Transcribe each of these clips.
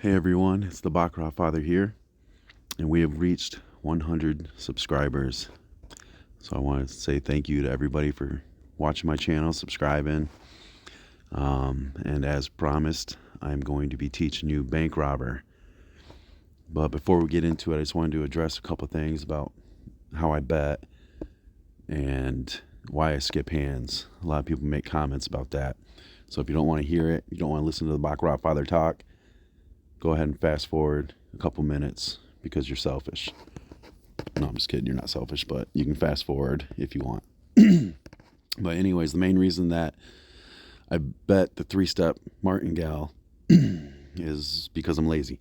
Hey everyone, it's the Baccarat Father here, and we have reached 100 subscribers. So I want to say thank you to everybody for watching my channel, subscribing, and as promised, I'm going to be teaching you bank robber. But before we get into it, I just wanted to address a couple things about how I bet and why I skip hands. A lot of people make comments about that. So if you don't want to hear it, you don't want to listen to the Baccarat Father talk, go ahead and fast forward a couple minutes because you're selfish. No, I'm just kidding. You're not selfish, but you can fast forward if you want. But anyways, the main reason that I bet the 3-step martingale is because I'm lazy.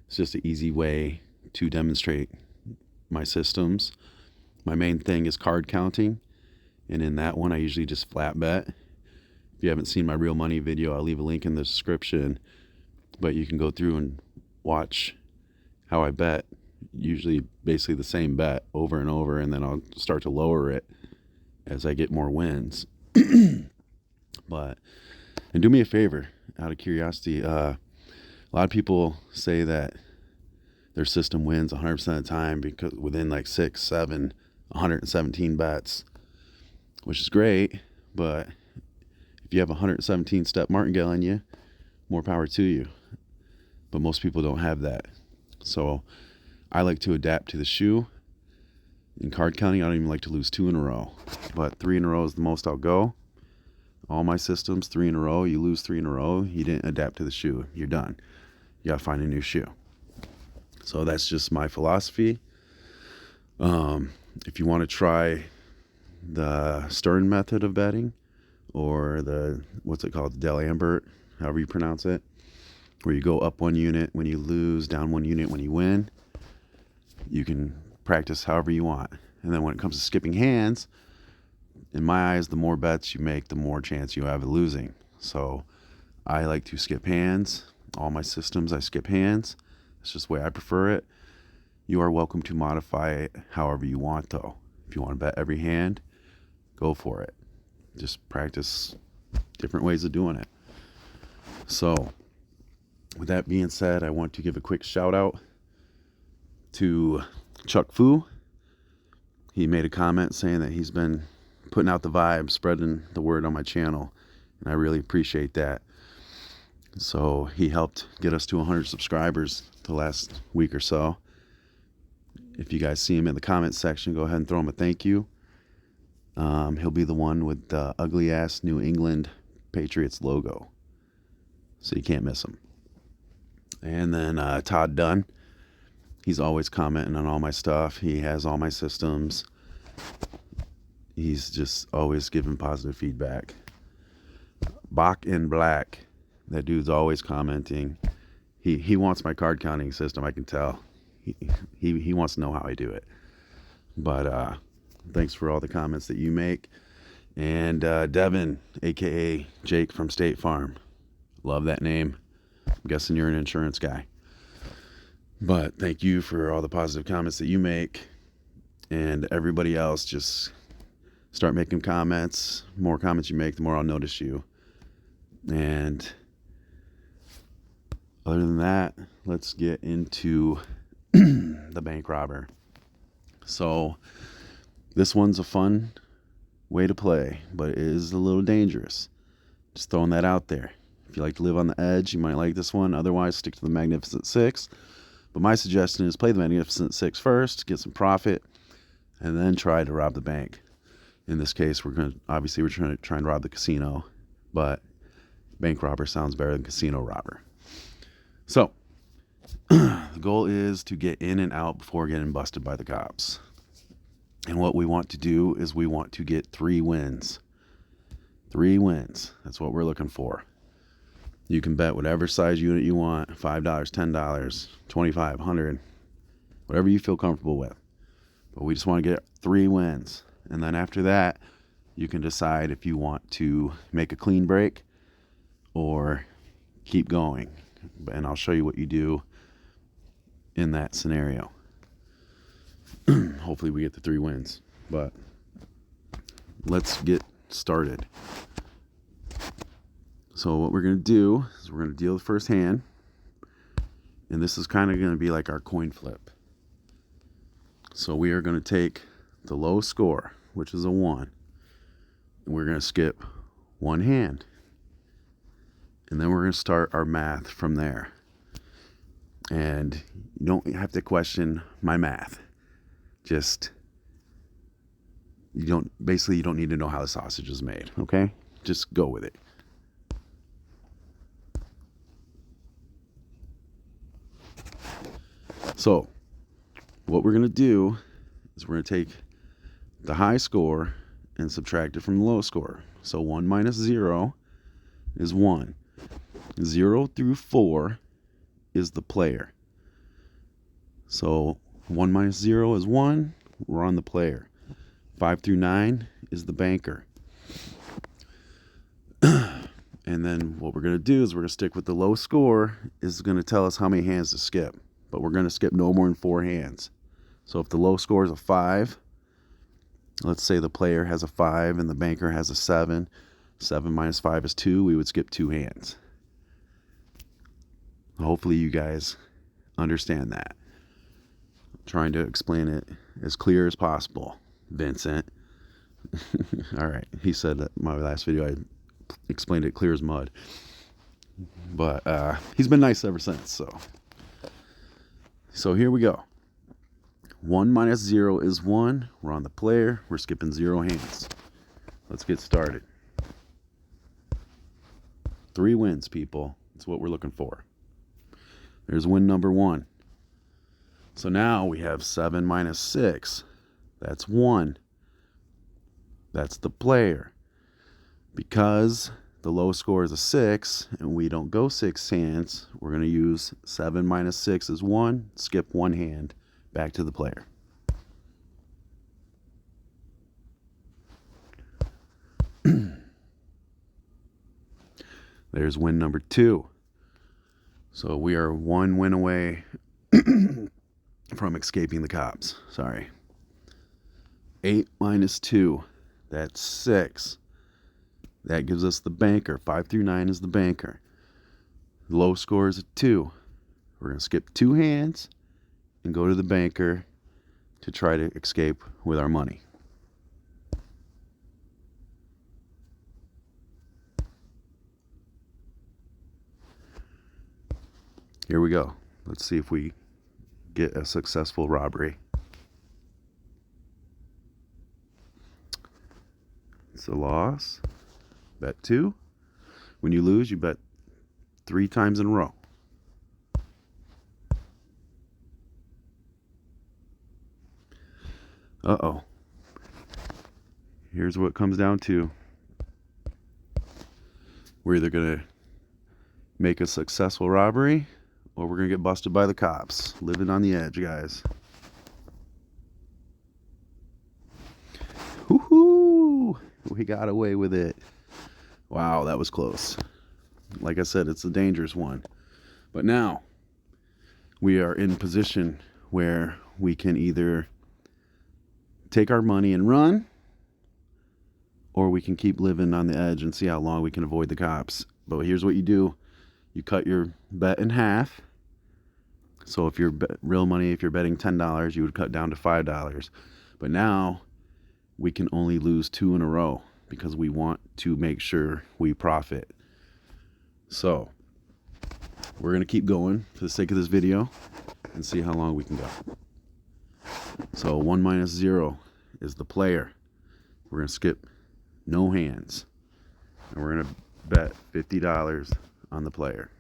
It's just an easy way to demonstrate my systems. My main thing is card counting, and in that one I usually just flat bet. If you haven't seen my real money video, I'll leave a link in the description, but you can go through and watch how I bet, usually basically the same bet over and over, and then I'll start to lower it as I get more wins. And do me a favor, out of curiosity, a lot of people say that their system wins 100% of the time because within like 6, 7, 117 bets, which is great, but if you have 117 step martingale in you, more power to you. But most people don't have that. So I like to adapt to the shoe. In card counting, I don't even like to lose 2 in a row, but 3 in a row is the most I'll go. All my systems, 3 in a row. You lose 3 in a row, you didn't adapt to the shoe. You're done. You gotta find a new shoe. So that's just my philosophy. If you want to try the Stern method of betting, or the, what's it called, D'Alembert, however you pronounce it, where you go up 1 unit when you lose, down 1 unit when you win, you can practice however you want. And then when it comes to skipping hands, in my eyes, the more bets you make, the more chance you have of losing. So I like to skip hands. All my systems, I skip hands. It's just the way I prefer it. You are welcome to modify it however you want, though. If you want to bet every hand, go for it. Just practice different ways of doing it. So with that being said, I want to give a quick shout out to Chuck Fu. He made a comment saying that he's been putting out the vibe, spreading the word on my channel, and I really appreciate that. So he helped get us to 100 subscribers the last week or so. If you guys see him in the comments section, go ahead and throw him a thank you. He'll be the one with the ugly ass New England Patriots logo, so you can't miss him. And then Todd Dunn, he's always commenting on all my stuff. He has all my systems. He's just always giving positive feedback. Bach in Black, that dude's always commenting. He wants my card counting system, I can tell. He wants to know how I do it. But thanks for all the comments that you make. And Devin, aka Jake from State Farm, love that name. I'm guessing you're an insurance guy. But thank you for all the positive comments that you make. And everybody else, just start making comments. The more comments you make, the more I'll notice you. And other than that, let's get into the bank robber. So this one's a fun way to play, but it is a little dangerous. Just throwing that out there. If you like to live on the edge, you might like this one. Otherwise, stick to the Magnificent Six. But my suggestion is play the Magnificent Six first, get some profit, and then try to rob the bank. In this case, we're trying to rob the casino, but bank robber sounds better than casino robber. So the goal is to get in and out before getting busted by the cops. And what we want to do is we want to get 3 wins. 3 wins. That's what we're looking for. You can bet whatever size unit you want, $5, $10, $25, $100, whatever you feel comfortable with. But we just want to get 3 wins. And then after that, you can decide if you want to make a clean break or keep going. And I'll show you what you do in that scenario. Hopefully we get the 3 wins. But let's get started. So what we're going to do is we're going to deal the first hand. And this is kind of going to be like our coin flip. So we are going to take the low score, which is a 1, and we're going to skip one hand. And then we're going to start our math from there. And you don't have to question my math. Just, you don't need to know how the sausage is made, okay? Just go with it. So, what we're going to do is we're going to take the high score and subtract it from the low score. So 1 minus 0 is 1. 0 through 4 is the player. So 1 minus 0 is 1. We're on the player. 5 through 9 is the banker. And then what we're going to do is we're going to stick with the low score. Is going to tell us how many hands to skip. But we're going to skip no more than 4 hands. So if the low score is a 5, let's say the player has a 5 and the banker has a 7. 7 minus 5 is 2. We would skip 2 hands. Hopefully you guys understand that. I'm trying to explain it as clear as possible, Vincent. All right. He said that my last video I explained it clear as mud. But he's been nice ever since. So here we go. 1 minus 0 is 1. We're on the player. We're skipping 0 hands. Let's get started. 3 wins, people. That's what we're looking for. There's win number 1. So now we have 7 minus 6. That's 1. That's the player. Because the low score is a 6 and we don't go 6 hands, we're going to use 7 minus 6 is 1, skip 1 hand, back to the player. There's win number 2. So we are 1 win away from escaping the cops. Sorry. 8 minus 2, that's 6. That gives us the banker. 5 through 9 is the banker. The low score is a 2. We're going to skip 2 hands and go to the banker to try to escape with our money. Here we go. Let's see if we get a successful robbery. It's a loss. Bet 2. When you lose, you bet 3 times in a row. Uh-oh. Here's what it comes down to. We're either going to make a successful robbery or we're going to get busted by the cops. Living on the edge, guys. Woohoo! We got away with it. Wow, that was close. Like I said, it's a dangerous one. But now, we are in position where we can either take our money and run, or we can keep living on the edge and see how long we can avoid the cops. But here's what you do. You cut your bet in half. So if you're real money, if you're betting $10, you would cut down to $5. But now, we can only lose 2 in a row because we want to make sure we profit. So, we're going to keep going for the sake of this video and see how long we can go. So 1 minus 0 is the player. We're going to skip no hands. And we're going to bet $50 on the player.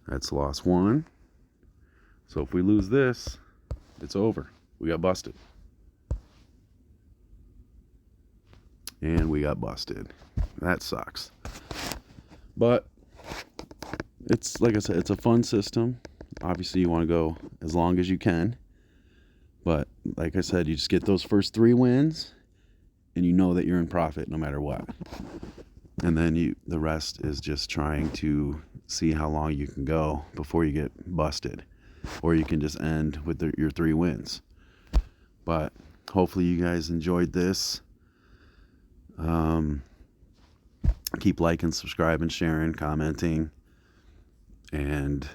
That's loss 1. So if we lose this, it's over. We got busted. And we got busted. That sucks. But it's, like I said, it's a fun system. Obviously, you want to go as long as you can. But like I said, you just get those first 3 wins, and you know that you're in profit no matter what. And then the rest is just trying to see how long you can go before you get busted. Or you can just end with your 3 wins. But hopefully you guys enjoyed this. Keep liking, subscribing, sharing, commenting. And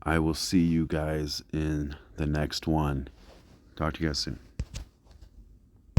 I will see you guys in the next one. Talk to you guys soon.